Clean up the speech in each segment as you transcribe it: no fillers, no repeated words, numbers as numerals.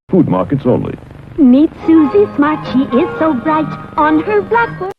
Food markets only. Meet Susie Smart, she is so bright. On her blackboard.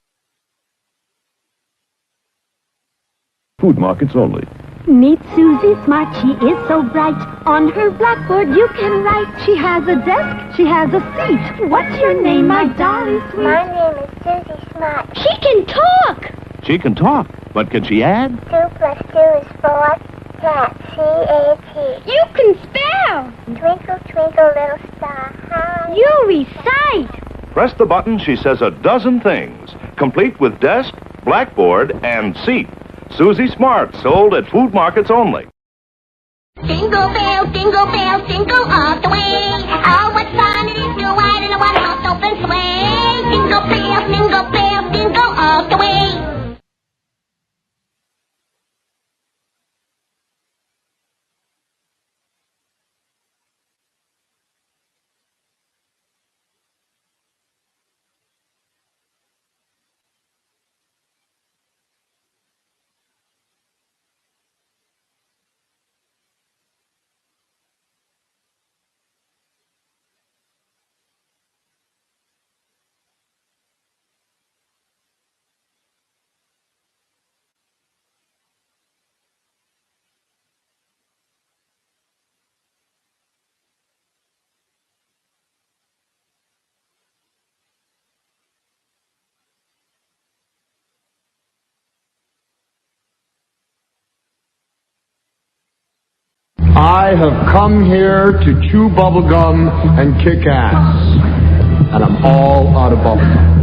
Food markets only. Meet Susie Smart, she is so bright. On her blackboard you can write. She has a desk, she has a seat. What's your name, my dolly sweet? My name is Susie Smart. She can talk! She can talk, but can she add? 2 plus 2 is 4. Cat, C-A-T. You can spell! Twinkle, twinkle, little star, how You recite! Press the button, she says a dozen things, complete with desk, blackboard, and seat. Susie Smart, sold at food markets only. Jingle bells, jingle all the way. Oh, what fun it is to ride in a one-horse open sleigh. Jingle bells, jingle all the way. I have come here to chew bubblegum and kick ass. And I'm all out of bubblegum.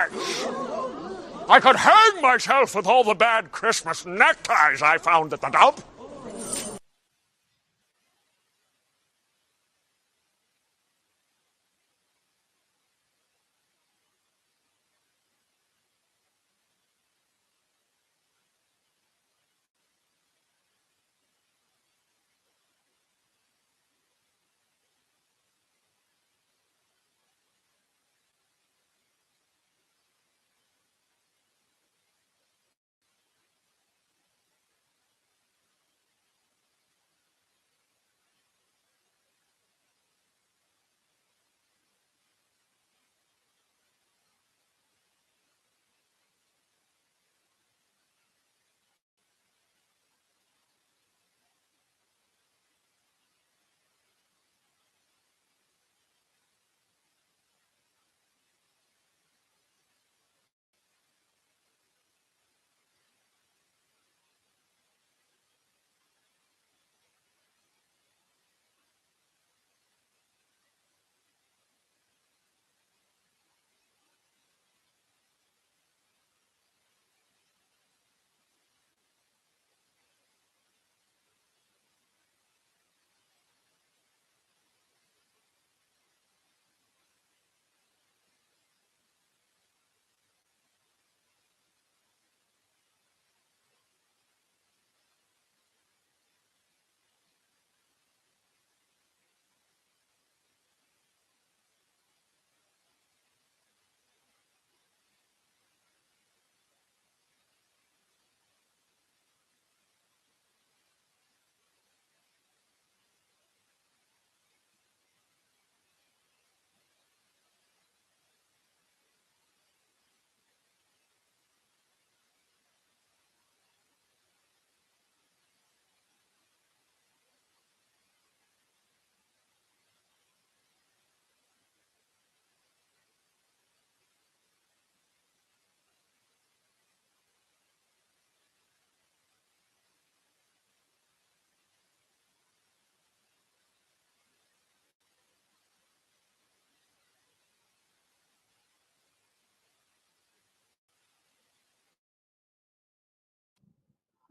Thanks. I could hang myself with all the bad Christmas neckties I found at the dump.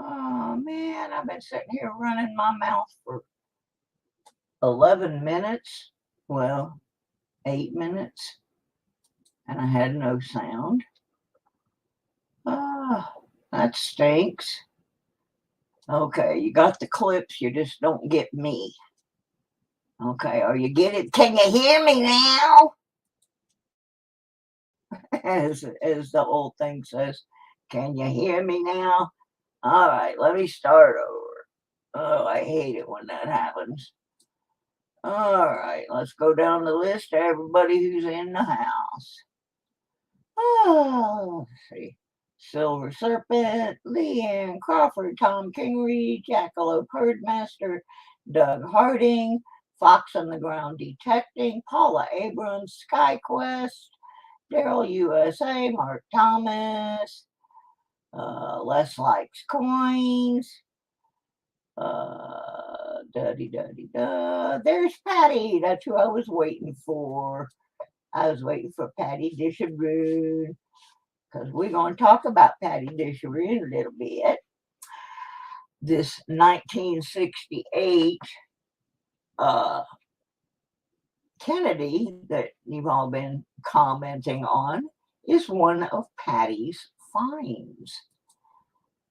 Oh man, I've been sitting here running my mouth for 11 minutes. Well, 8 minutes. And I had no sound. Ah, that stinks. Okay, you got the clips, you just don't get me. Okay, or you get it? Can you hear me now? As the old thing says, can you hear me now? All right, let me start over. Oh, I hate it when that happens. All right, let's go down the list of everybody who's in the house. Oh, let's see. Silver Serpent, Leanne Crawford, Tom Kingery, Jackalope Herdmaster, Doug Harding, Fox on the Ground Detecting, Paula Abrams, SkyQuest, Daryl USA, Mark Thomas, Les Likes Coins, there's Patty. That's who I was waiting for. I was waiting for Patty Dishaboon because we're going to talk about Patty Dishaboon a little bit. This 1968 Kennedy that you've all been commenting on is one of Patty's finds.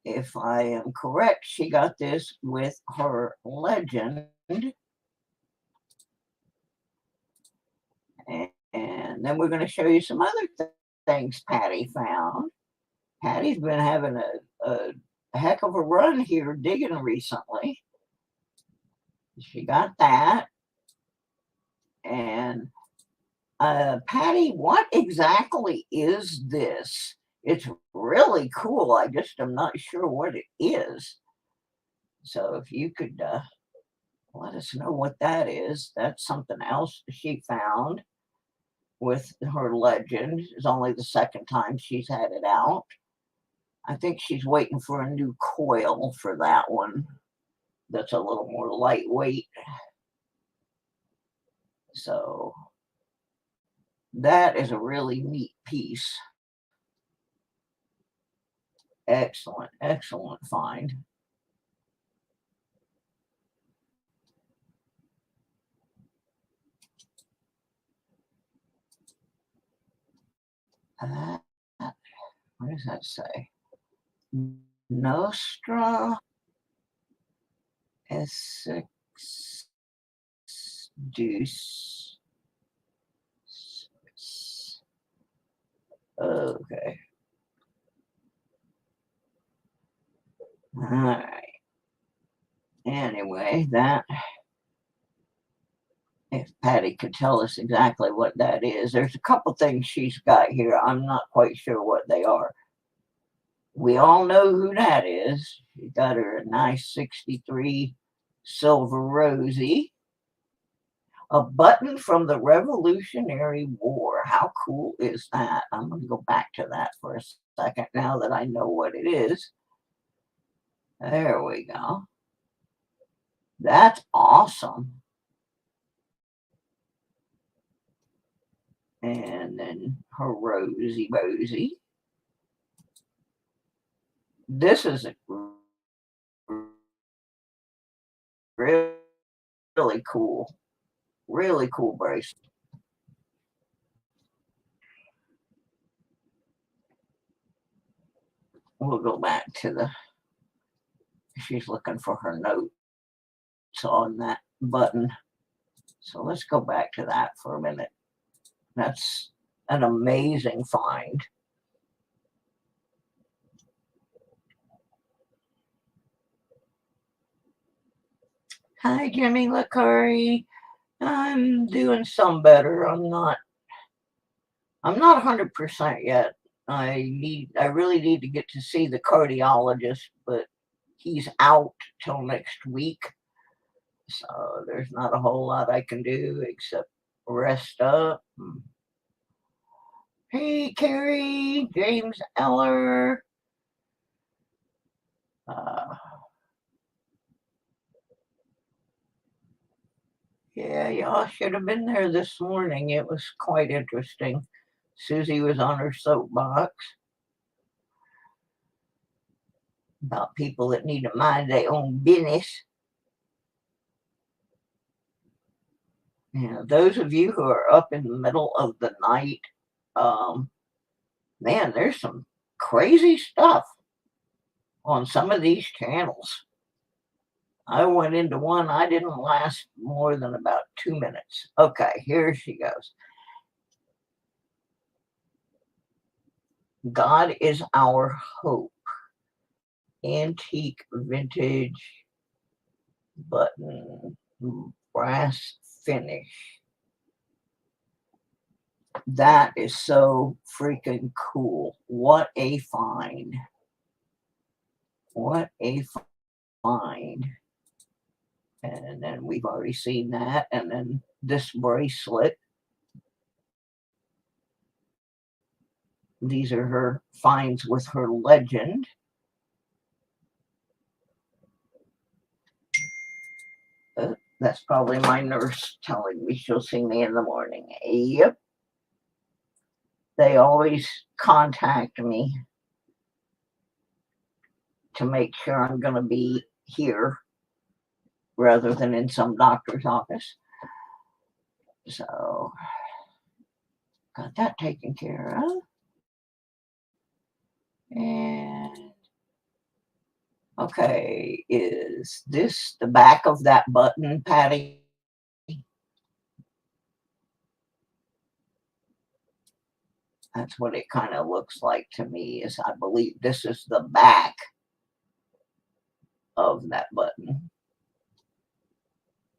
If I am correct, she got this with her legend. And then we're going to show you some other things Patty found. Patty's been having a heck of a run here digging recently. She got that. And Patty, what exactly is this? It's really cool. I just am not sure what it is. So if you could let us know what that is. That's something else she found with her legend. It's only the second time she's had it out. I think she's waiting for a new coil for that one that's a little more lightweight. So that is a really neat piece. Excellent, excellent find. What does that say? Nostra Essex Deuce. Okay. All right. Anyway, that, if Patty could tell us exactly what that is. There's a couple things she's got here. I'm not quite sure what they are. We all know who that is. She got her a nice 63 Silver Rosie. A button from the Revolutionary War. How cool is that? I'm going to go back to that for a second now that I know what it is. There we go. That's awesome. And then her Rosie Rosie. This is a really cool bracelet. We'll go back to the, she's looking for her notes on that button. So let's go back to that for a minute. That's an amazing find. Hi, Jimmy LaCurry. I'm doing some better. I'm not 100% yet. I really need to get to see the cardiologist, but he's out till next week. So there's not a whole lot I can do except rest up. Hey, Carrie, James Eller. Yeah, y'all should have been there this morning. It was quite interesting. Susie was on her soapbox about people that need to mind their own business. Yeah, those of you who are up in the middle of the night, man, there's some crazy stuff on some of these channels. I went into one, I didn't last more than about 2 minutes. Okay, here she goes. God is our hope. Antique vintage button, brass finish. That is so freaking cool. What a find. What a find. And then we've already seen that. And then this bracelet. These are her finds with her legend. That's probably my nurse telling me she'll see me in the morning. Yep. They always contact me to make sure I'm going to be here rather than in some doctor's office. So, got that taken care of. And, okay, is this the back of that button, Patty? That's what it kind of looks like to me, is I believe this is the back of that button.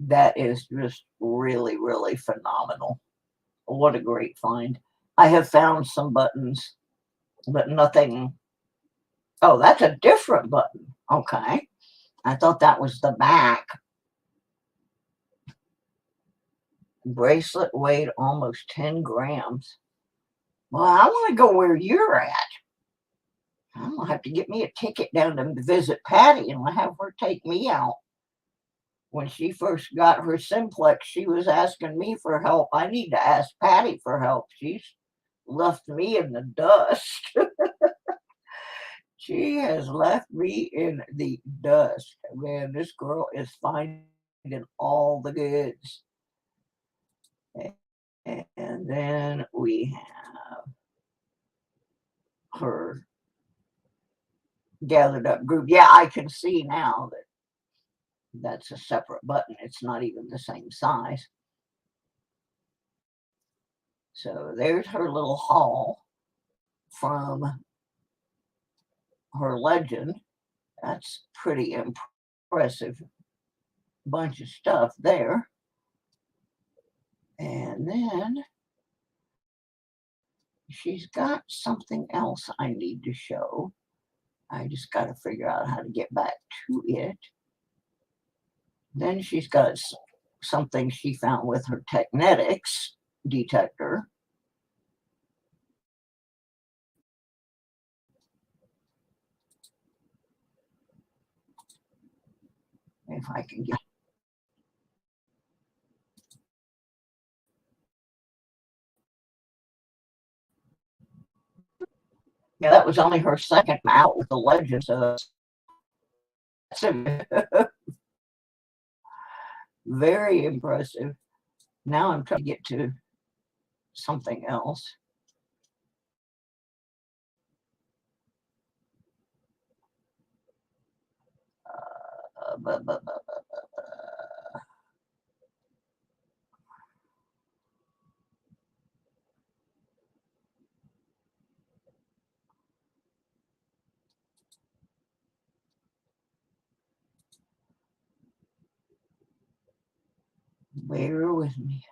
That is just really, really phenomenal. What a great find. I have found some buttons, but nothing. Oh, that's a different button. Okay. I thought that was the back. Bracelet weighed almost 10 grams. Well, I want to go where you're at. I'm going to have to get me a ticket down to visit Patty and have her take me out. When she first got her simplex, she was asking me for help. I need to ask Patty for help. She's left me in the dust. She has left me in the dust. Man, this girl is finding all the goods. And then we have her gathered up group. Yeah, I can see now that that's a separate button. It's not even the same size. So there's her little haul from her legend. That's pretty impressive bunch of stuff there. And then she's got something else I need to show. I just got to figure out how to get back to it. Then she's got something she found with her Technetics detector. If I can get. Yeah, that was only her second out with the legend, so that's very impressive. Now I'm trying to get to something else. Bear with me.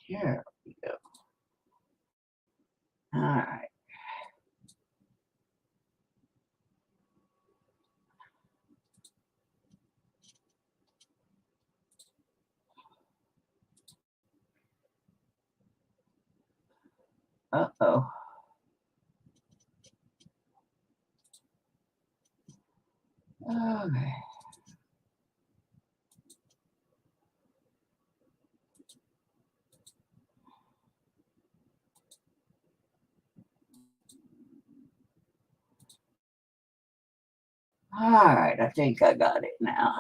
Here we go. All right. Uh-oh. Okay. All right, I think I got it now.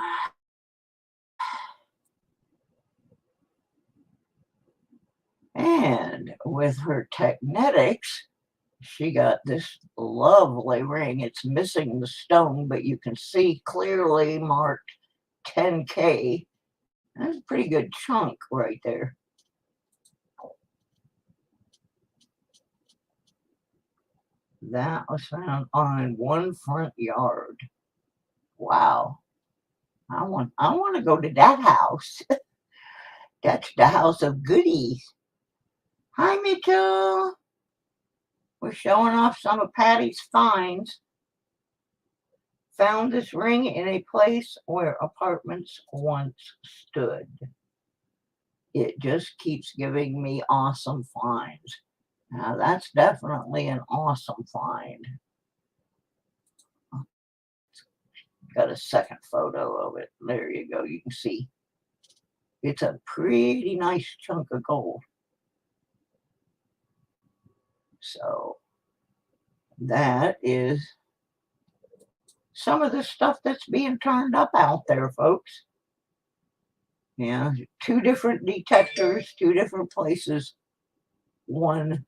And with her Technetics, she got this lovely ring. It's missing the stone, but you can see clearly marked 10K. That's a pretty good chunk right there. That was found on one front yard. Wow. I want to go to that house. That's the house of goodies. Hi, Mitchell. We're showing off some of Patty's finds. Found this ring in a place where apartments once stood. It just keeps giving me awesome finds. Now that's definitely an awesome find. Got a second photo of it. There you go. You can see. It's a pretty nice chunk of gold. So that is some of the stuff that's being turned up out there, folks. Yeah, 2 different detectors, 2 different places. One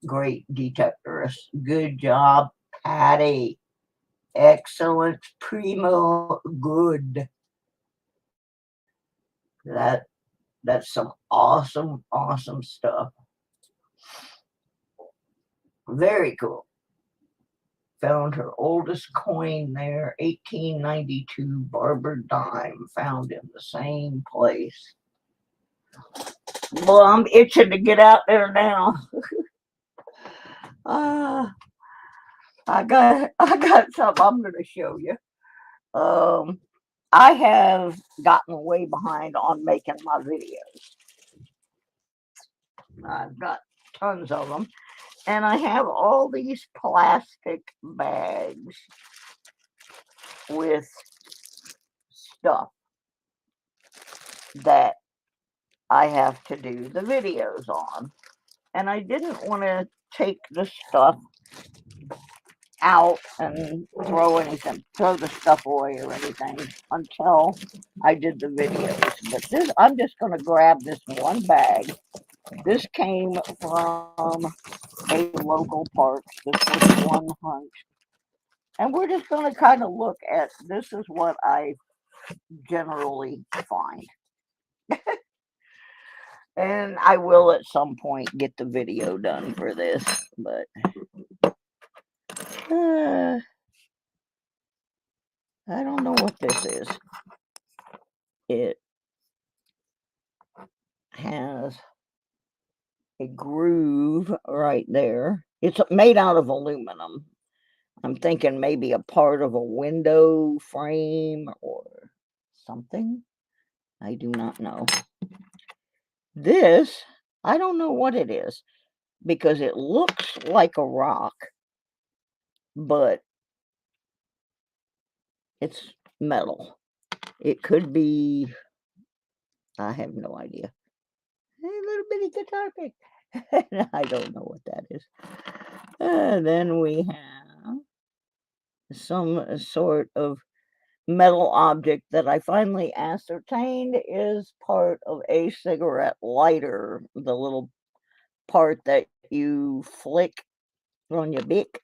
great detector. Good job, Patty. Excellent, primo, good. That's some awesome stuff. Very cool. Found her oldest coin there, 1892 barber dime, found in the same place. Well, I'm itching to get out there now. I got something I'm going to show you. I have gotten way behind on making my videos. I've got tons of them. And I have all these plastic bags with stuff that I have to do the videos on. And I didn't want to take the stuff out and throw the stuff away or anything until I did the videos. But this, I'm just going to grab this one bag. This came from a local park. This was one hunt. And we're just going to kind of look at, this is what I generally find. And I will at some point get the video done for this, but I don't know what this is. It has a groove right there. It's made out of aluminum. I'm thinking maybe a part of a window frame or something. I do not know. This, I don't know what it is because it looks like a rock, but it's metal. It could be, I have no idea. A little bitty guitar pick. I don't know what that is. Then we have some sort of metal object that I finally ascertained is part of a cigarette lighter. The little part that you flick on your bic.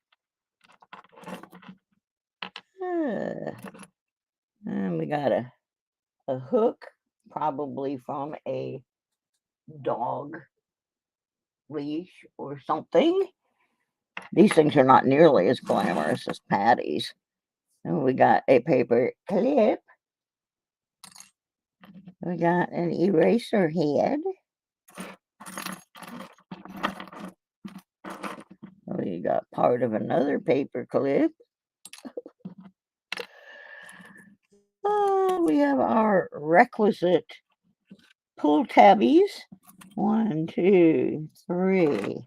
And we got a hook, probably from a dog leash or something. These things are not nearly as glamorous as Patty's. And we got a paper clip. We got an eraser head. We got part of another paper clip. We have our requisite pull tabbies. 1, 2, 3.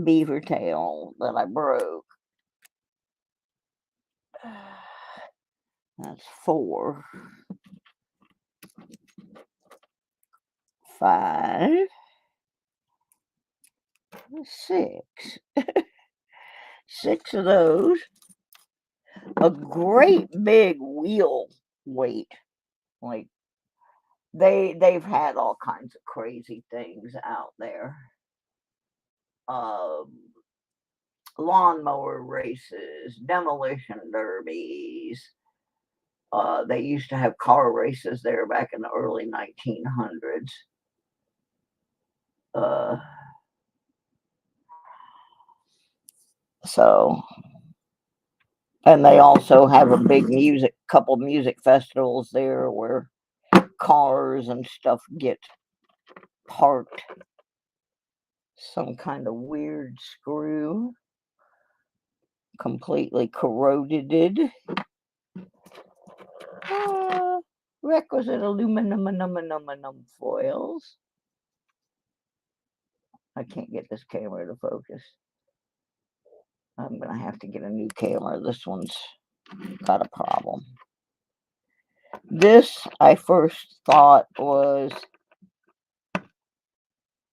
Beaver tail that I broke. That's 4. 5. 6. 6 of those. A great big wheel weight. Like they've had all kinds of crazy things out there. Lawnmower races, demolition derbies. They used to have car races there back in the early 1900s. So, and they also have a big couple music festivals there where cars and stuff get parked. Some kind of weird screw, completely corroded. Requisite aluminum foils. I can't get this camera to focus. I'm going to have to get a new camera. This one's got a problem. This, I first thought was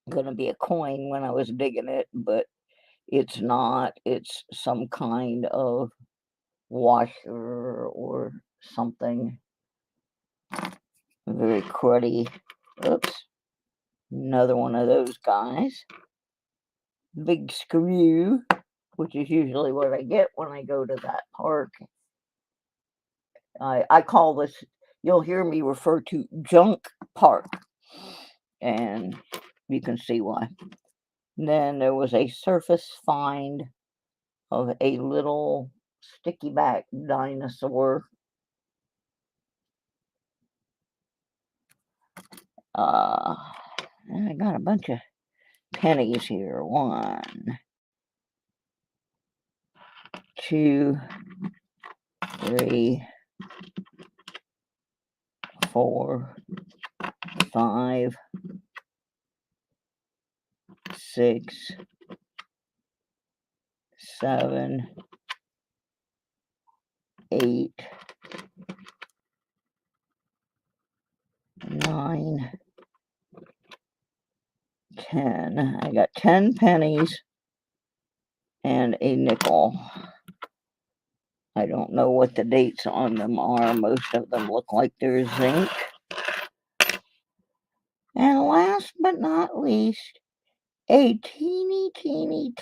going to be a coin when I was digging it, but it's not. It's some kind of washer or something. Very cruddy. Oops. Another one of those guys. Big screw, which is usually what I get when I go to that park. I call this, you'll hear me refer to junk park. And you can see why. Then there was a surface find of a little sticky back dinosaur. I got a bunch of pennies here. 1, 2, 3, 4, 5, 6, 7, 8, 9, 10. I got 10 pennies and a nickel. I don't know what the dates on them are. Most of them look like they're zinc. And last but not least, a teeny tiny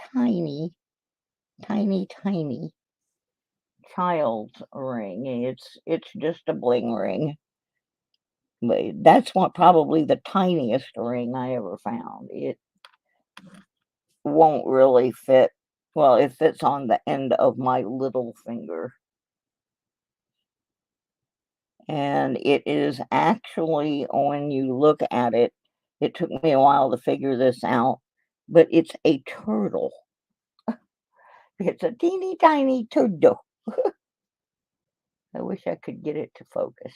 child's ring. It's just a bling ring. But that's probably the tiniest ring I ever found. It won't really fit. Well, it fits on the end of my little finger. And it is actually, when you look at it, it took me a while to figure this out, but it's a turtle. It's a teeny tiny turtle. I wish I could get it to focus.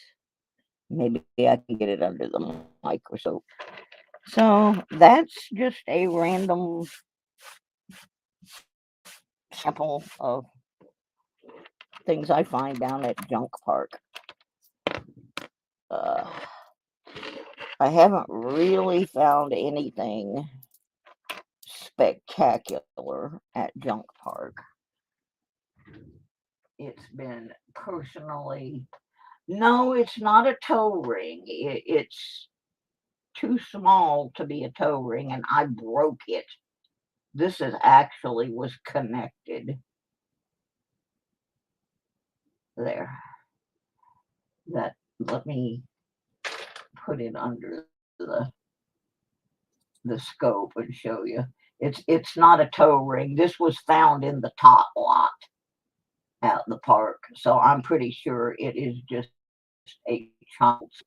Maybe I can get it under the microscope. So that's just a random sample of things I find down at Junk Park. I haven't really found anything spectacular at Junk Park. It's been personally, no, it's not a toe ring. It's too small to be a toe ring, and I broke it. This is actually was connected. There. Let me put it under the scope and show you. It's not a toe ring. This was found in the top lot at the park, so I'm pretty sure it is just a child's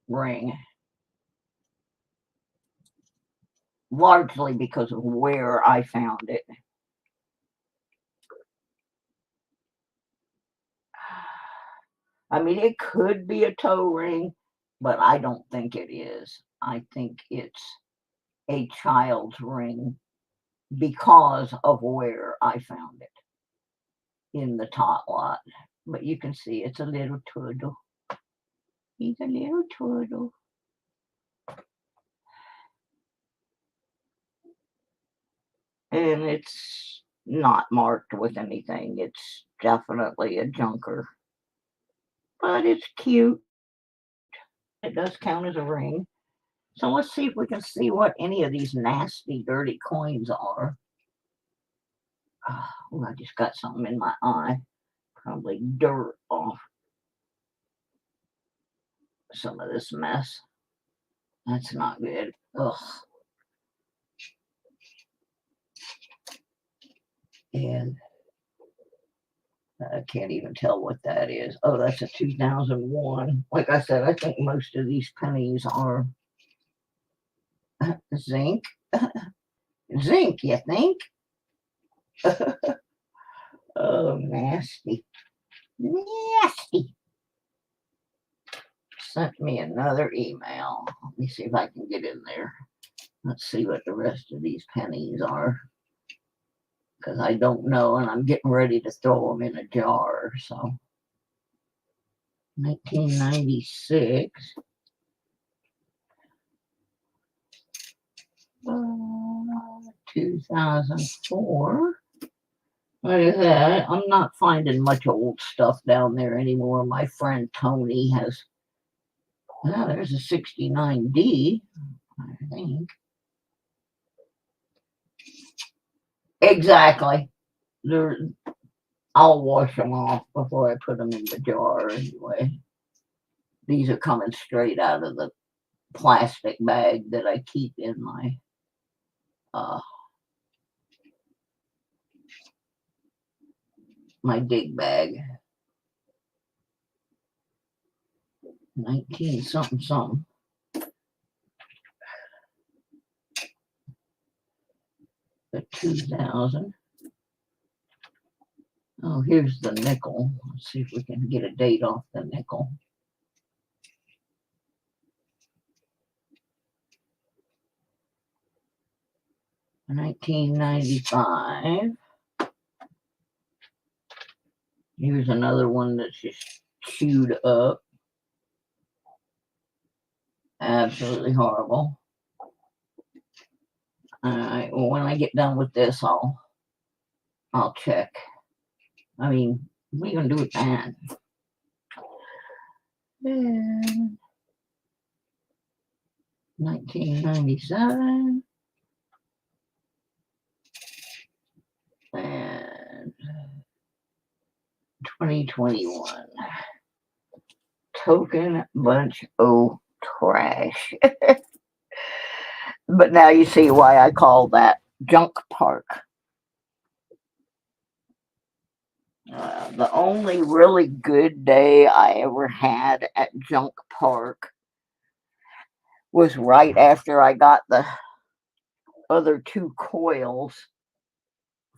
ring, largely because of where I found it. I mean, it could be a toe ring, but I don't think it is. I think it's a child's ring because of where I found it in the tot lot. But you can see it's a little turtle. He's a little turtle. And it's not marked with anything. It's definitely a junker. But it's cute. It does count as a ring. So let's see if we can see what any of these nasty, dirty coins are. Oh, I just got something in my eye. Probably dirt off some of this mess. That's not good. Ugh. And I can't even tell what that is. Oh, that's a 2001. Like I said, I think most of these pennies are zinc. Zinc, you think? Oh, nasty. Nasty. Sent me another email. Let me see if I can get in there. Let's see what the rest of these pennies are. Because I don't know, and I'm getting ready to throw them in a jar. So, 1996. 2004. Look at that. I'm not finding much old stuff down there anymore. My friend Tony has. Well, there's a 69D, I think. Exactly. I'll wash them off before I put them in the jar anyway. These are coming straight out of the plastic bag that I keep in my dig bag. 19 something something. The 2000. Oh, here's the nickel. Let's see if we can get a date off the nickel. 1995. Here's another one that's just chewed up. Absolutely horrible. Alright, well, when I get done with this, I'll check. I mean, what are you gonna do with that? And 1997 and 2021. Token bunch of trash. But now you see why I call that junk park. The only really good day I ever had at Junk Park was right after I got the other 2 coils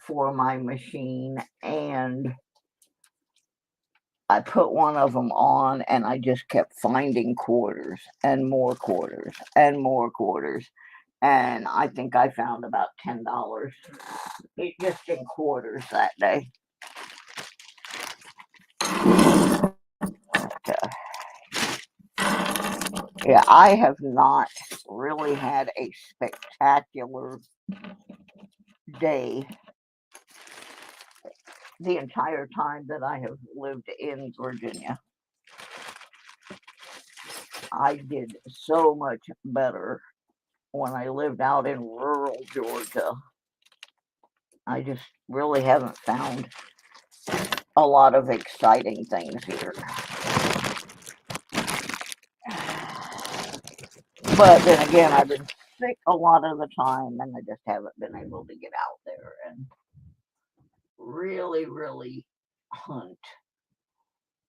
for my machine, and I put one of them on, and I just kept finding quarters and more quarters and more quarters, and I think I found about $10 just in quarters that day. Yeah, I have not really had a spectacular day the entire time that I have lived in Virginia. I did so much better when I lived out in rural Georgia. I just really haven't found a lot of exciting things here. But then again, I've been sick a lot of the time, and I just haven't been able to get out there and really hunt.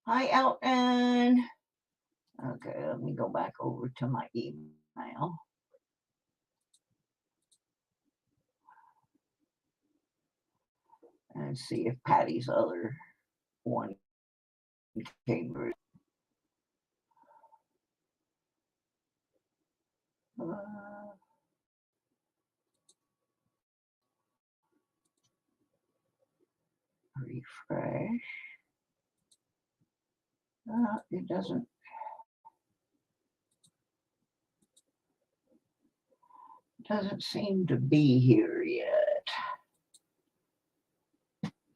Hi, Elton. Okay, let me go back over to my email. And see if Patty's other one came through. Refresh. It doesn't seem to be here yet.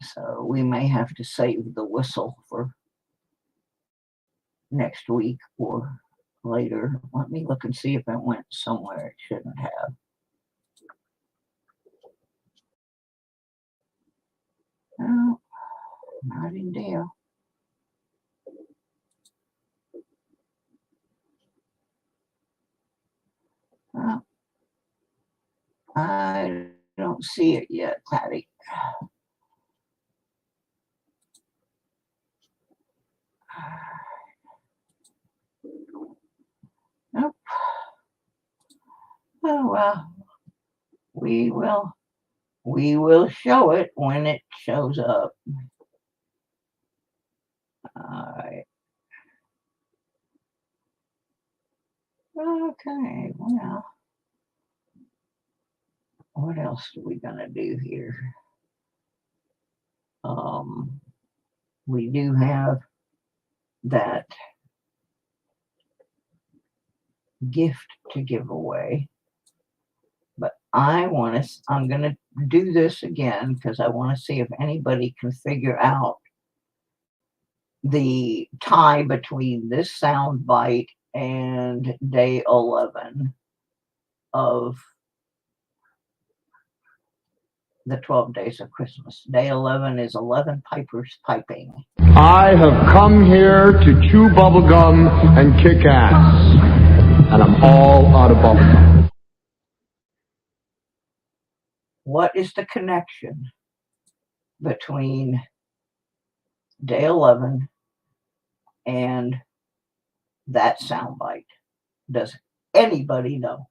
So we may have to save the whistle for next week or later. Let me look and see if it went somewhere it shouldn't have. No, not in there. Well, I don't see it yet, Patty. Nope. Oh well, we will show it when it shows up. All right. Okay, well, what else are we gonna do here? We do have that gift to give away, but I'm gonna do this again because I want to see if anybody can figure out the tie between this sound bite and day 11 of the 12 days of Christmas. Day 11 is 11 pipers piping. I have come here to chew bubblegum and kick ass, and I'm all out of bubblegum. What is the connection between day 11 and that soundbite? Does anybody know?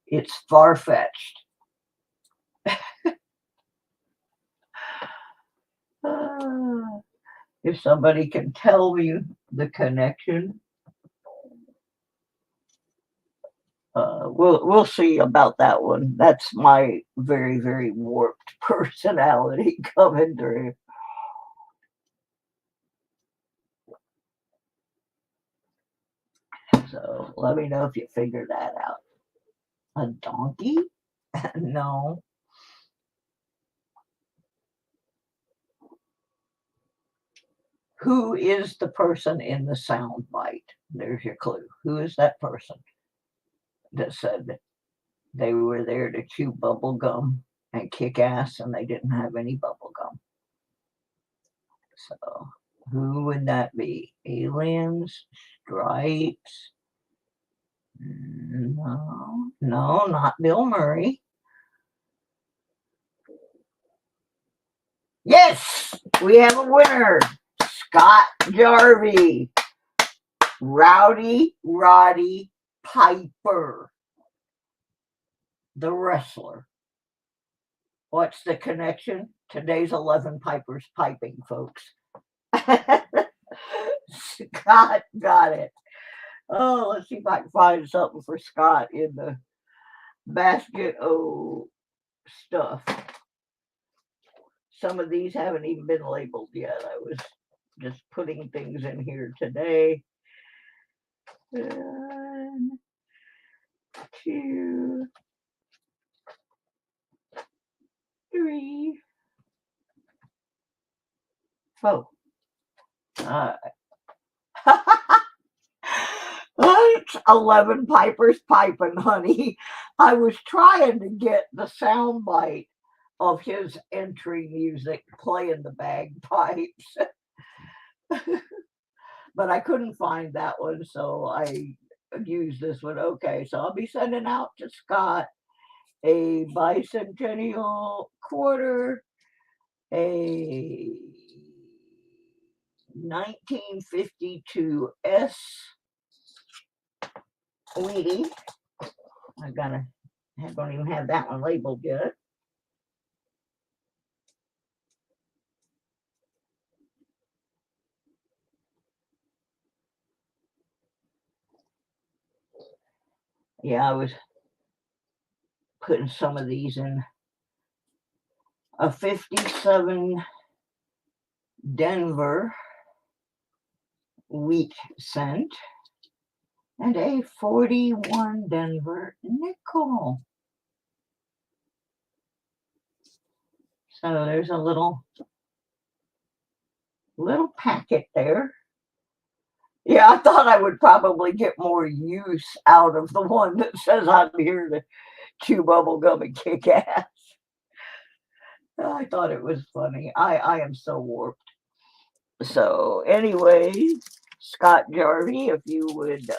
It's far-fetched. If somebody can tell me the connection, we'll see about that one. That's my very, very warped personality coming through. So let me know if you figure that out. A donkey? No. Who is the person in the sound bite? There's your clue. Who is that person that said they were there to chew bubble gum and kick ass and they didn't have any bubble gum? So who would that be? Aliens? Stripes? No, no, not Bill Murray. Yes, we have a winner. Scott Jarvie. Rowdy Roddy Piper. The wrestler. What's the connection? Today's 11 Pipers piping, folks. Scott got it. Oh, let's see if I can find something for Scott in the basket of stuff. Some of these haven't even been labeled yet. I was just putting things in here today. 1, 2, 3, 4. It's 11 Pipers piping, honey. I was trying to get the sound bite of his entry music playing the bagpipes. But I couldn't find that one, so I used this one. Okay, so I'll be sending out to Scott a bicentennial quarter, a 1952 S Wheatie. I don't even have that one labeled yet. Yeah, I was putting some of these in a 57 Denver wheat cent and a 41 Denver nickel. So there's a little packet there. Yeah, I thought I would probably get more use out of the one that says I'm here to chew bubble gum and kick ass. I thought it was funny. I am so warped. So anyway, Scott Jarvie, if you would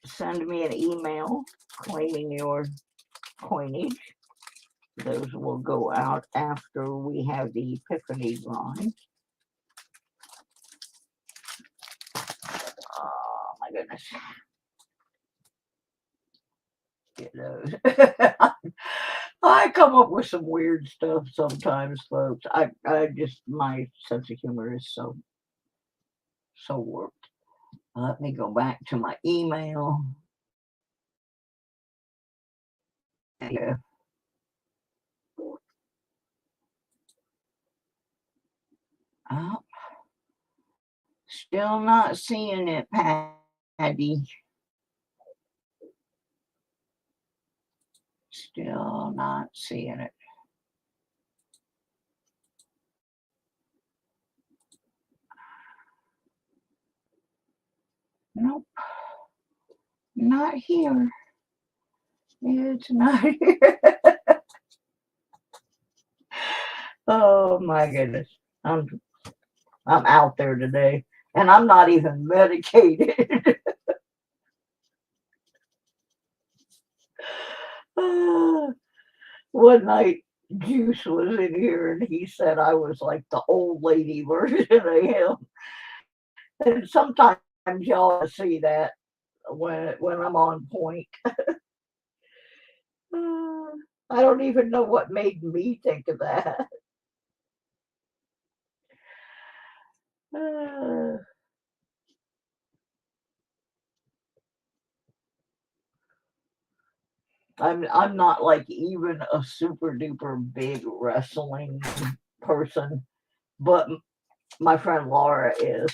send me an email claiming your coinage, those will go out after we have the Epiphany drawing. Oh my goodness. Get those. I come up with some weird stuff sometimes, folks. I just, my sense of humor is so warped. Let me go back to my email. Yeah. Oh, still not seeing it, Patty. Still not seeing it. Nope. Not here. It's not here. Oh my goodness. I'm out there today. And I'm not even medicated. One night Juice was in here and he said I was like the old lady version of him. And sometimes y'all see that when I'm on point. I don't even know what made me think of that. I'm not like even a super duper big wrestling person, but my friend Laura is,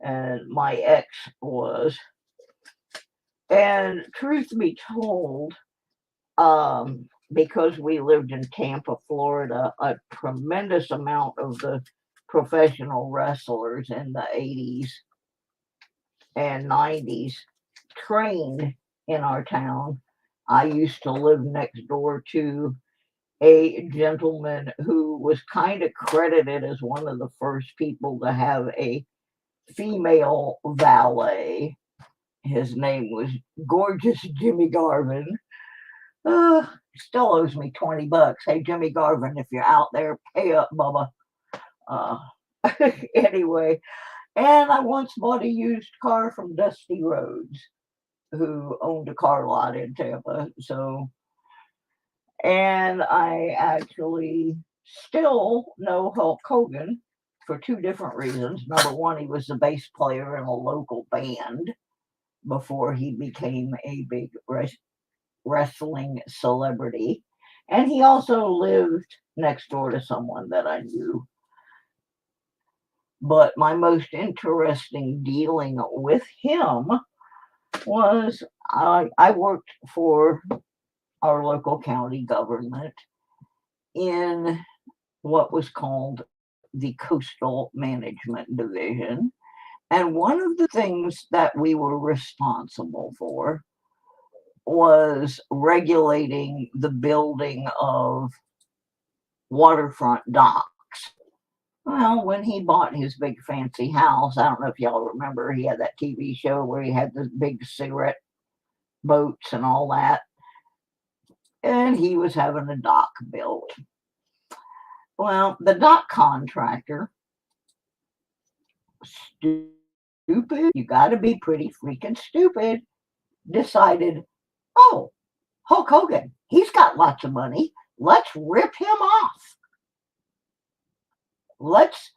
and my ex was. And truth be told, because we lived in Tampa, Florida, a tremendous amount of the professional wrestlers in the 80s and 90s trained in our town. I used to live next door to a gentleman who was kind of credited as one of the first people to have a female valet. His name was Gorgeous Jimmy Garvin. Still owes me $20. Hey, Jimmy Garvin, if you're out there, pay up, Bubba. Uh, anyway, and I once bought a used car from Dusty Rhodes, who owned a car lot in Tampa. So, and I actually still know Hulk Hogan for two different reasons. Number one, he was the bass player in a local band before he became a big wrestling celebrity. And he also lived next door to someone that I knew. But my most interesting dealing with him was I worked for our local county government in what was called the Coastal Management Division. And one of the things that we were responsible for was regulating the building of waterfront docks. Well, when he bought his big fancy house, I don't know if y'all remember, he had that TV show where he had the big cigarette boats and all that. And he was having a dock built. Well, the dock contractor, stupid, you got to be pretty freaking stupid, decided, oh, Hulk Hogan, he's got lots of money. Let's rip him off. Let's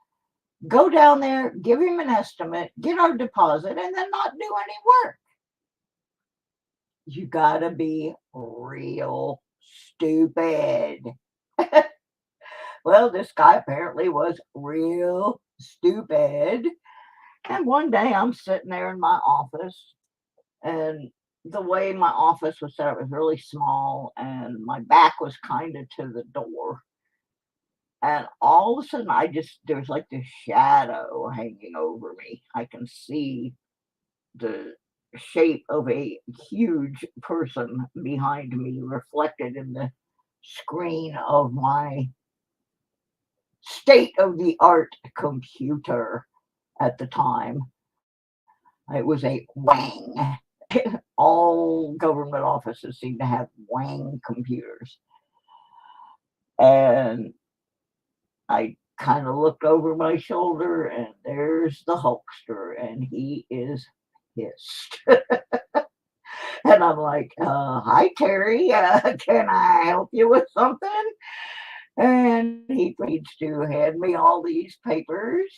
go down there, give him an estimate, get our deposit, and then not do any work. You gotta be real stupid. Well, this guy apparently was real stupid. And one day I'm sitting there in my office, and the way my office was set up was really small, and my back was kind of to the door. And all of a sudden, there's like this shadow hanging over me. I can see the shape of a huge person behind me reflected in the screen of my state of the art computer at the time. It was a Wang. All government offices seem to have Wang computers. And I kind of looked over my shoulder, and there's the Hulkster, and he is pissed. And I'm like, hi, Terry, can I help you with something? And he proceeds to hand me all these papers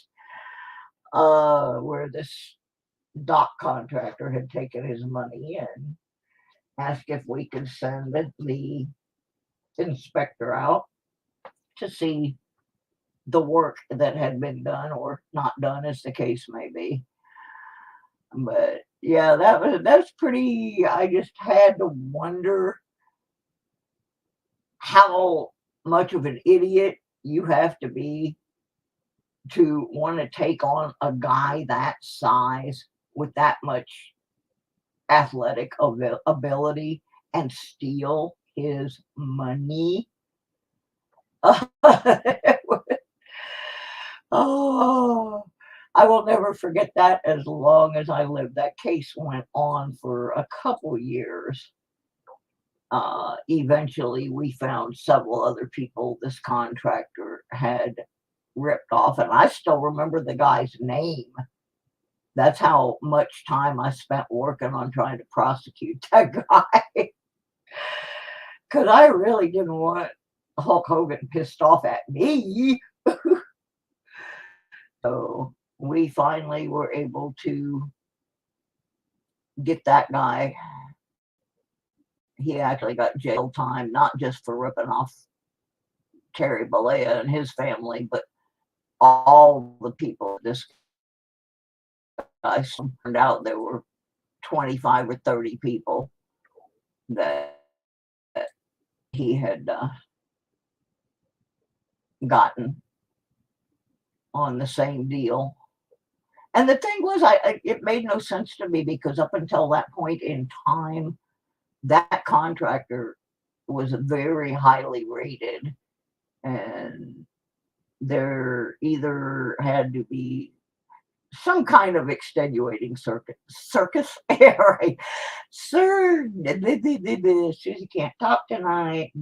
where this dock contractor had taken his money, and asked if we could send the inspector out to see the work that had been done or not done, as the case may be. But yeah, that's pretty. I just had to wonder how much of an idiot you have to be to want to take on a guy that size with that much athletic ability and steal his money. Oh, I will never forget that as long as I live. That case went on for a couple years. Eventually, we found several other people this contractor had ripped off, and I still remember the guy's name. That's how much time I spent working on trying to prosecute that guy. Because I really didn't want Hulk Hogan pissed off at me. So we finally were able to get that guy he actually got jail time, not just for ripping off Terry Bollea and his family, but all the people. This guy turned out there were 25 or 30 people that he had gotten on the same deal. And the thing was, it made no sense to me, because up until that point in time, that contractor was very highly rated, and there either had to be some kind of extenuating circus right? Sir, Susie can't talk tonight.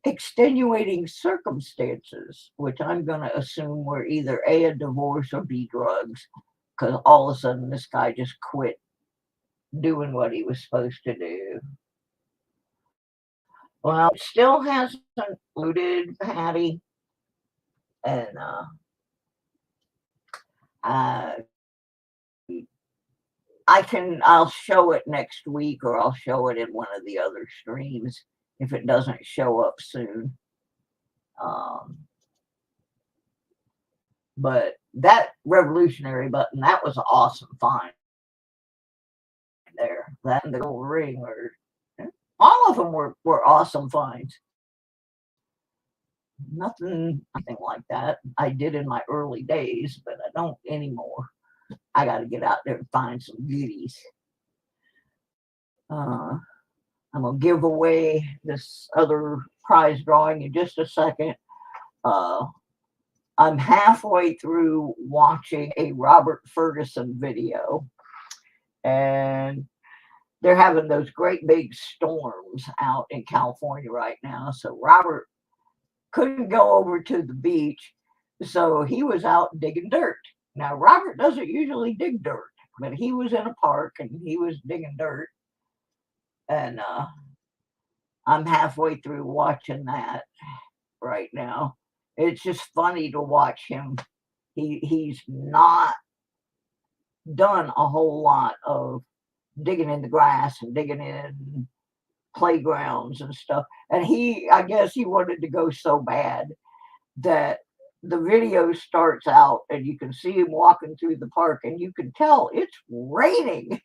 Extenuating circumstances, which I'm going to assume were either A divorce, or B, drugs, because all of a sudden this guy just quit doing what he was supposed to do. Well, it still hasn't looted Patty, and I'll show it next week, or I'll show it in one of the other streams if it doesn't show up soon. But that revolutionary button, that was an awesome find there. That and the gold ring, all of them were awesome finds. Nothing like that I did in my early days, but I don't anymore. I got to get out there and find some goodies. I'm going to give away this other prize drawing in just a second. I'm halfway through watching a Robert Ferguson video, and they're having those great big storms out in California right now. So Robert couldn't go over to the beach, so he was out digging dirt. Now, Robert doesn't usually dig dirt, but he was in a park and he was digging dirt. And I'm halfway through watching that right now. It's just funny to watch him. He's not done a whole lot of digging in the grass and digging in playgrounds and stuff. And I guess he wanted to go so bad that the video starts out and you can see him walking through the park, and you can tell it's raining.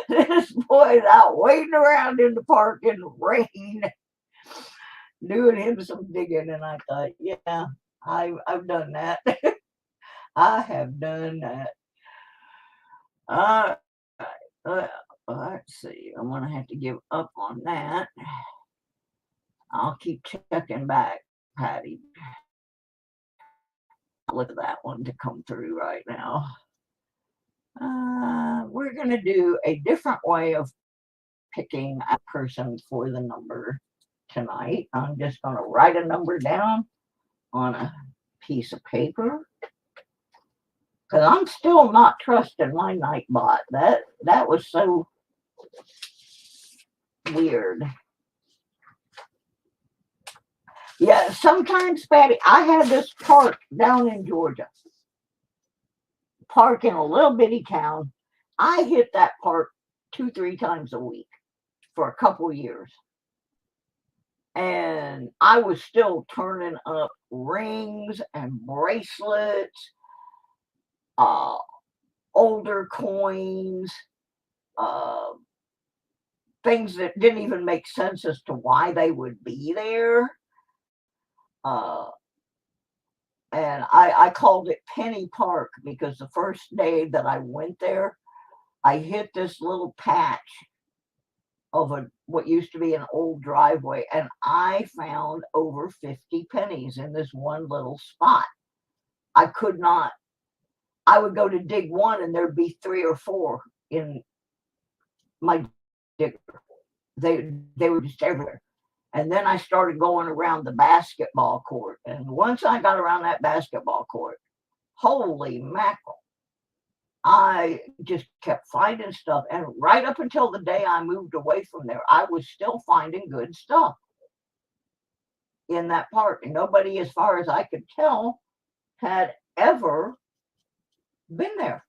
This boy is out waiting around in the park in the rain, doing him some digging. And I thought, yeah, I've done that. I have done that. Let's see. I'm going to have to give up on that. I'll keep checking back, Patty. Look at that one to come through right now. We're going to do a different way of picking a person for the number tonight. I'm just going to write a number down on a piece of paper, because I'm still not trusting my Nightbot. That was so weird. Yeah, sometimes, Patty, I had this park down in Georgia. Park in a little bitty town. I hit that park 2-3 times a week for a couple years. And I was still turning up rings and bracelets, older coins, things that didn't even make sense as to why they would be there. And I called it Penny Park, because the first day that I went there, I hit this little patch of what used to be an old driveway, and I found over 50 pennies in this one little spot. I would go to dig one and there'd be 3 or 4 in my digger. They were just everywhere. And then I started going around the basketball court. And once I got around that basketball court, holy mackerel, I just kept finding stuff. And right up until the day I moved away from there, I was still finding good stuff in that park. And nobody, as far as I could tell, had ever been there.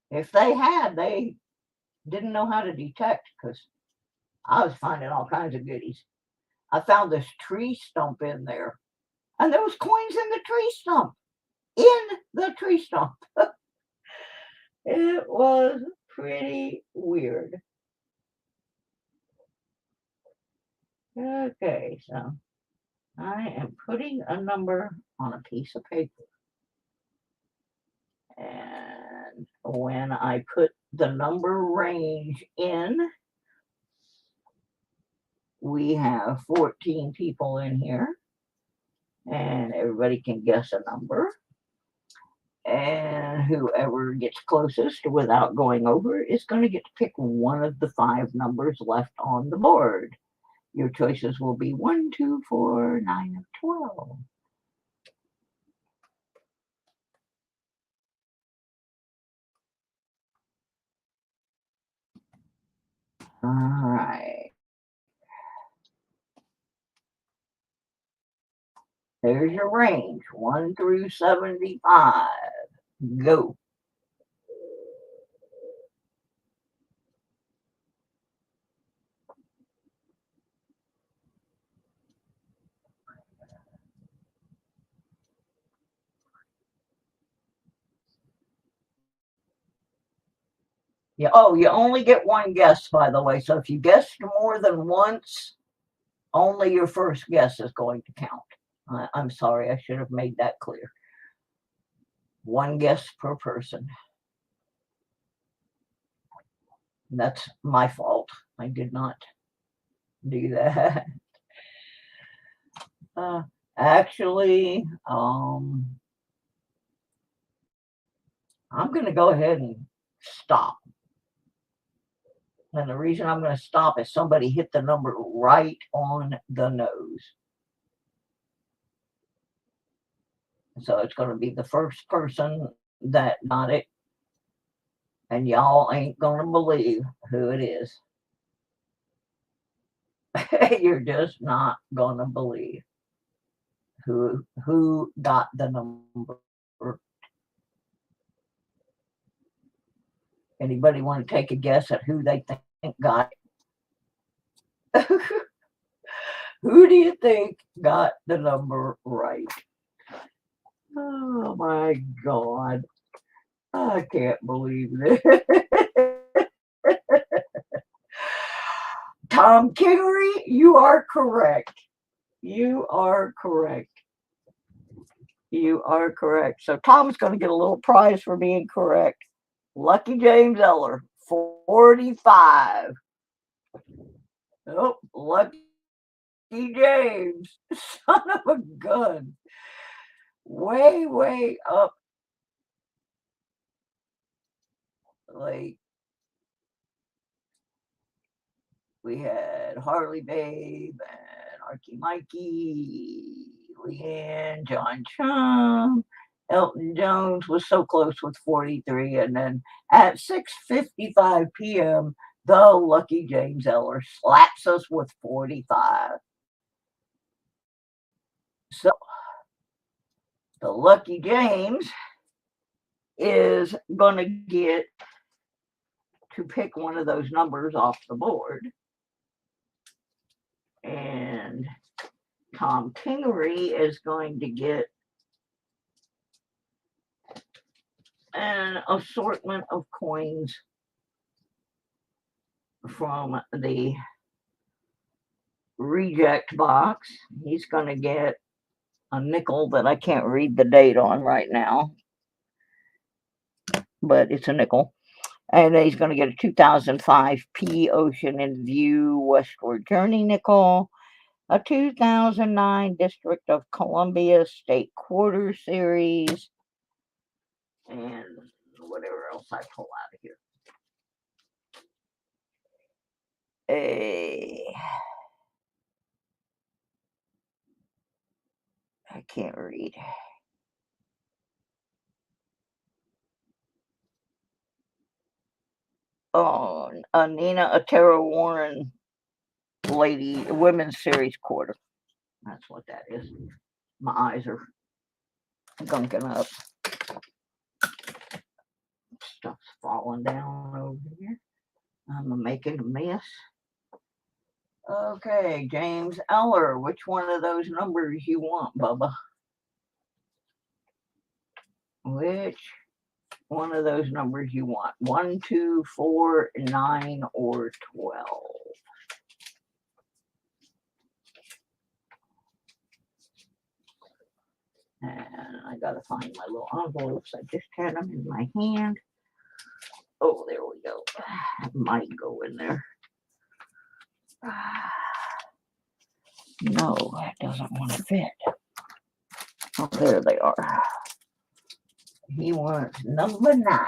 If they had, they didn't know how to detect because I was finding all kinds of goodies. I found this tree stump in there, and there was coins in the tree stump. In the tree stump. It was pretty weird. Okay, so I am putting a number on a piece of paper. And when I put the number range in, we have 14 people in here. And everybody can guess a number. And whoever gets closest without going over is going to get to pick one of the 5 numbers left on the board. Your choices will be 1, 2, 4, 9, and 12. All right. There's your range, 1 through 75. Go. Yeah, oh, you only get one guess, by the way. So if you guessed more than once, only your first guess is going to count. I'm sorry, I should have made that clear. One guess per person. That's my fault. I did not do that. Actually, I'm going to go ahead and stop. And the reason I'm going to stop is somebody hit the number right on the nose. So it's going to be the first person that got it. And y'all ain't going to believe who it is. You're just not going to believe who got the number. Anybody want to take a guess at who they think got it? Who do you think got the number right? Oh my God. I can't believe this. Tom Kingery, you are correct. You are correct. You are correct. So Tom's going to get a little prize for being correct. Lucky James Eller, 45. Oh, Lucky James, son of a gun. Way, way up. Like, we had Harley Babe and Arky Mikey, Leanne, John Chum, Elton Jones was so close with 43. And then at 6:55 p.m., the Lucky James Eller slaps us with 45. So the Lucky James is going to get to pick one of those numbers off the board. And Tom Kingery is going to get an assortment of coins from the reject box. He's going to get a nickel that I can't read the date on right now, but it's a nickel. And he's going to get a 2005 P Ocean in View Westward Journey nickel, a 2009 District of Columbia State Quarter Series, and whatever else I pull out of here. I can't read. Oh, a Nina Atera Warren Women's Series quarter. That's what that is. My eyes are gunking up. Stuff's falling down over here. I'm making a mess. Okay, James Eller, which one of those numbers you want, Bubba? Which one of those numbers you want? 1, 2, 4, 9, or 12? And I gotta find my little envelopes. I just had them in my hand. Oh, there we go. That might go in there. No, that doesn't want to fit. Oh, there they are. He wants number 9. All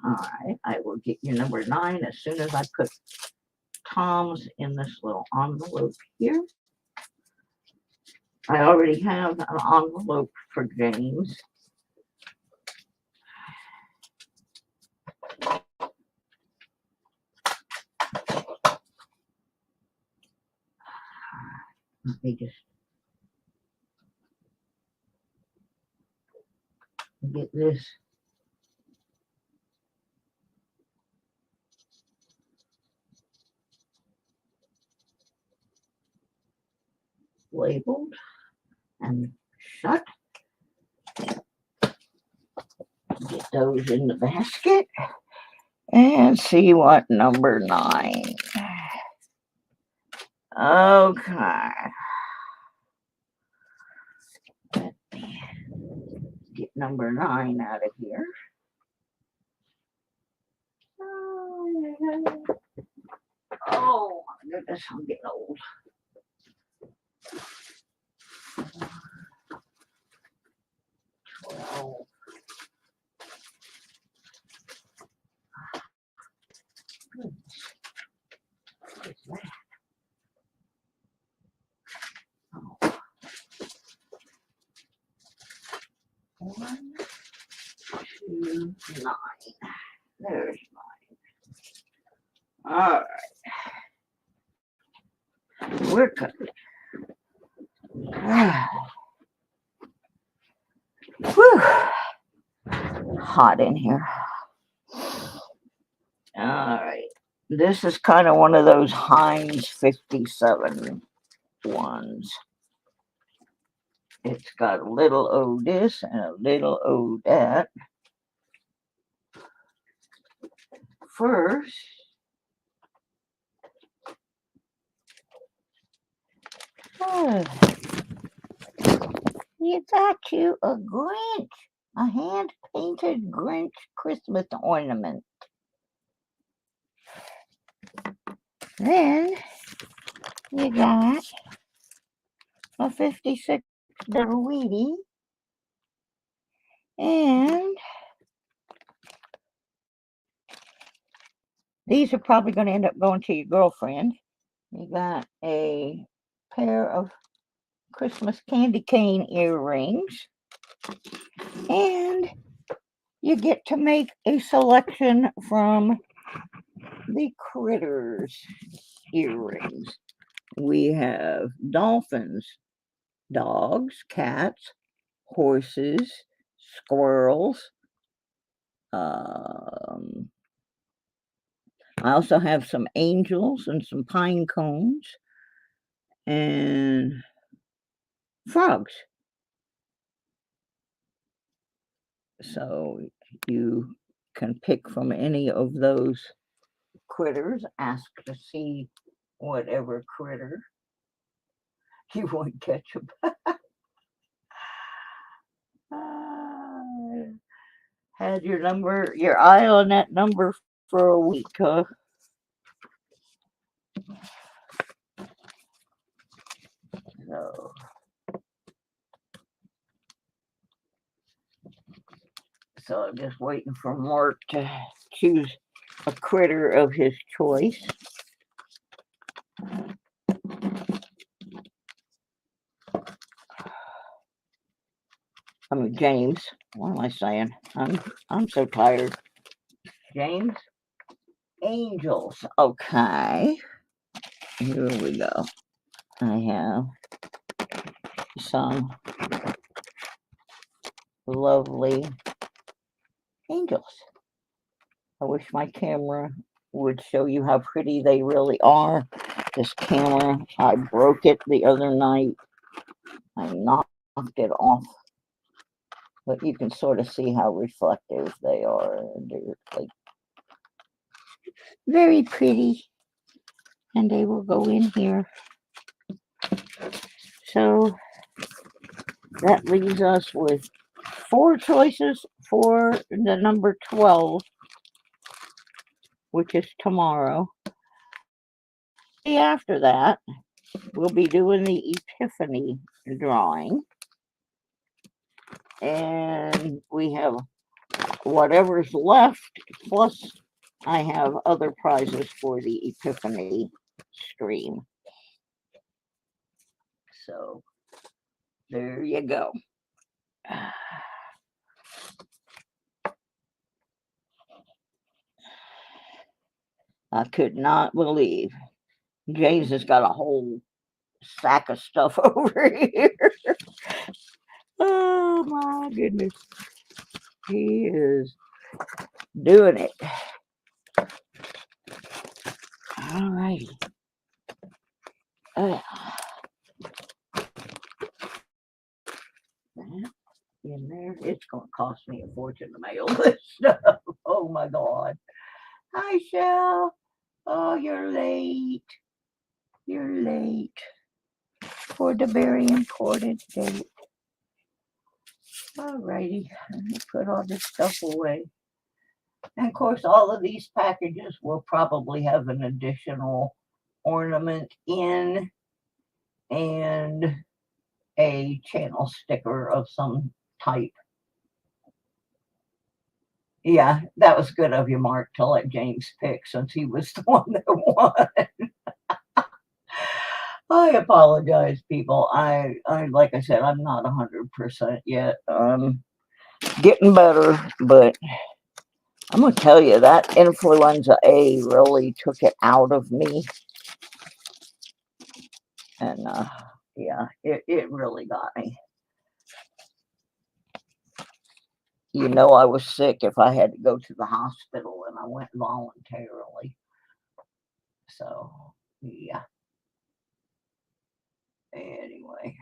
right, I will get you number 9 as soon as I put Tom's in this little envelope here. I already have an envelope for James. Let me just get this. Labeled and shut. Get those in the basket and see what number 9. Okay. Let me get number 9 out of here. Oh my goodness, I'm getting old. Well, what is that? Oh. 1, 2, 9. There's 9. All right. We're covered. Whew. Hot in here. All right. This is kind of one of those Heinz 57 ones. It's got a little o this and a little o that. First, you got you a Grinch, a hand-painted Grinch Christmas ornament. Then you got a 56 Wheatie, and these are probably going to end up going to your girlfriend. You got a pair of Christmas candy cane earrings, and you get to make a selection from the Critters earrings. We have dolphins, dogs, cats, horses, squirrels. I also have some angels and some pine cones and frogs. So you can pick from any of those critters, ask to see whatever critter you want ketchup. Had your eye on that number for a week, huh? So I'm just waiting for Mark to choose a critter of his choice. I mean, James. What am I saying? I'm so tired. James. Angels. Okay. Here we go. I have some lovely angels. I wish my camera would show you how pretty they really are. This camera, I broke it the other night. I knocked it off, but you can sort of see how reflective they are. They're like very pretty, and they will go in here. So that leaves us with 4 choices for the number 12, which is tomorrow. After that, we'll be doing the Epiphany drawing. And we have whatever's left, plus I have other prizes for the Epiphany stream. So there you go. I could not believe James has got a whole sack of stuff over here. Oh my goodness. He is doing it. All righty. That in there. It's going to cost me a fortune to mail this stuff. Oh my God. Hi, Shell. Oh, you're late. You're late for the very important date. All righty. Let me put all this stuff away. And of course, all of these packages will probably have an additional ornament in and a channel sticker of some type. Yeah, that was good of you, Mark, to let James pick since he was the one that won. I apologize, people. I like I said, I'm not 100% yet. Getting better, but I'm gonna tell you that influenza A really took it out of me, and yeah, it really got me. You know, I was sick if I had to go to the hospital, and I went voluntarily. So yeah. Anyway,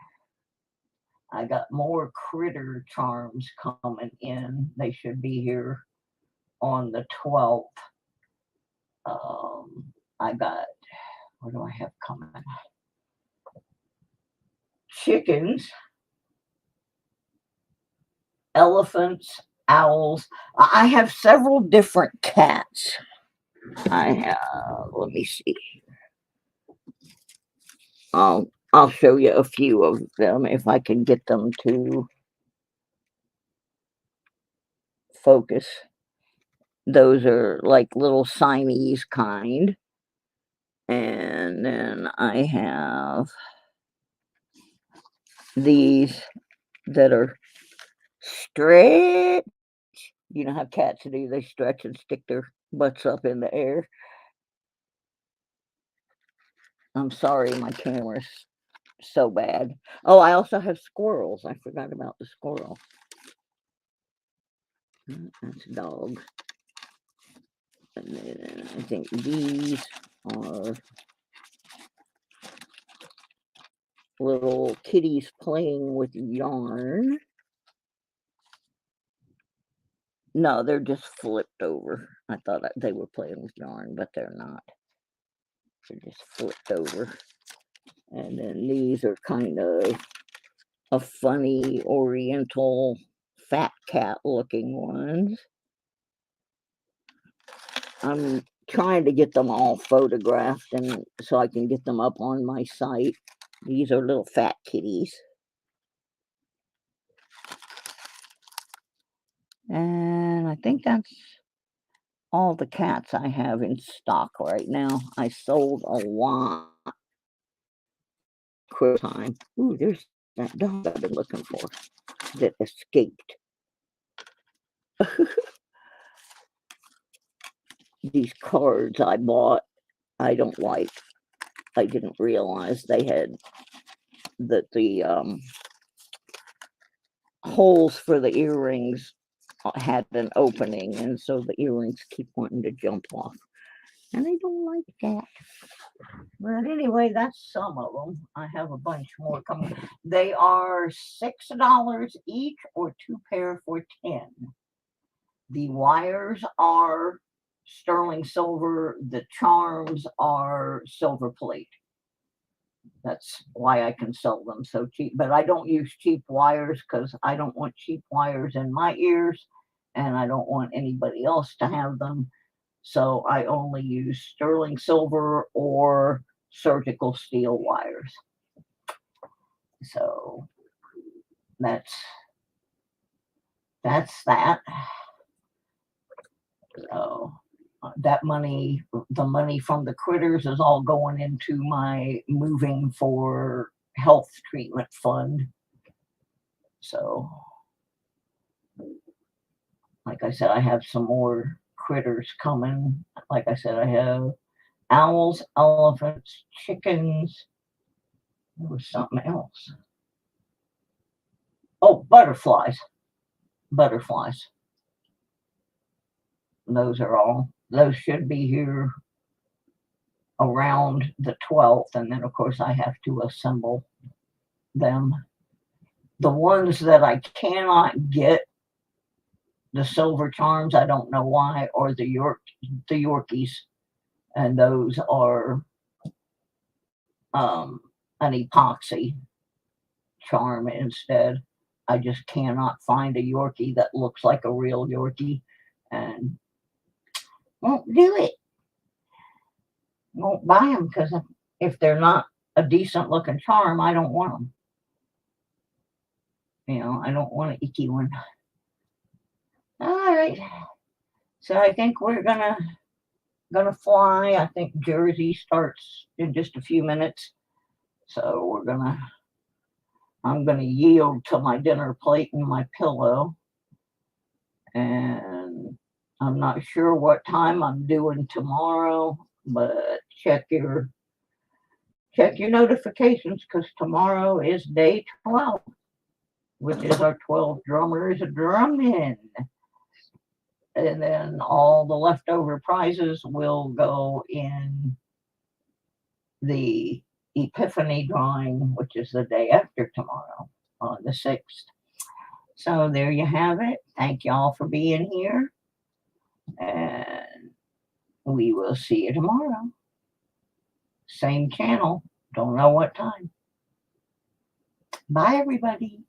I got more critter charms coming in. They should be here on the 12th. I got, what do I have coming? Chickens, elephants, owls. I have several different cats. I have, let me see. I'll show you a few of them if I can get them to focus. Those are like little Siamese kind. And then I have these that are stretch. You know how cats do, they stretch and stick their butts up in the air. I'm sorry, my camera's so bad. Oh, I also have squirrels. I forgot about the squirrel. That's a dog. And then I think these are little kitties playing with yarn. No, they're just flipped over. I thought they were playing with yarn, but they're not. They're just flipped over. And then these are kind of a funny oriental fat cat looking ones. I'm trying to get them all photographed and so I can get them up on my site. These are little fat kitties. And I think that's all the cats I have in stock right now. I sold a lot. Quick time. Ooh, there's that dog I've been looking for that escaped. These cards I bought, I don't like. I didn't realize they had that the holes for the earrings had an opening, and so the earrings keep wanting to jump off. And I don't like that. But anyway, that's some of them. I have a bunch more coming. They are $6 each or 2 pair for 10. The wires are sterling silver. The charms are silver plate. That's why I can sell them so cheap. But I don't use cheap wires because I don't want cheap wires in my ears, and I don't want anybody else to have them. So I only use sterling silver or surgical steel wires. So that's that. So that money, the money from the critters, is all going into my moving for health treatment fund. So, like I said, I have some more critters coming. Like I said, I have owls, elephants, chickens. There was something else. Oh, butterflies. Butterflies. Those are all. Those should be here around the 12th. And then, of course, I have to assemble them. The ones that I cannot get, the silver charms, I don't know why, or the Yorkies. And those are an epoxy charm instead. I just cannot find a Yorkie that looks like a real Yorkie, and won't do it. Won't buy them because if they're not a decent looking charm, I don't want them. You know, I don't want an icky one. All right. So I think we're gonna fly. I think Jersey starts in just a few minutes. So I'm gonna yield to my dinner plate and my pillow. And I'm not sure what time I'm doing tomorrow, but check your notifications because tomorrow is day 12, which is our 12 drummers drumming. And then all the leftover prizes will go in the Epiphany drawing, which is the day after tomorrow, on the 6th. So there you have it. Thank y'all for being here. And we will see you tomorrow. Same channel. Don't know what time. Bye, everybody.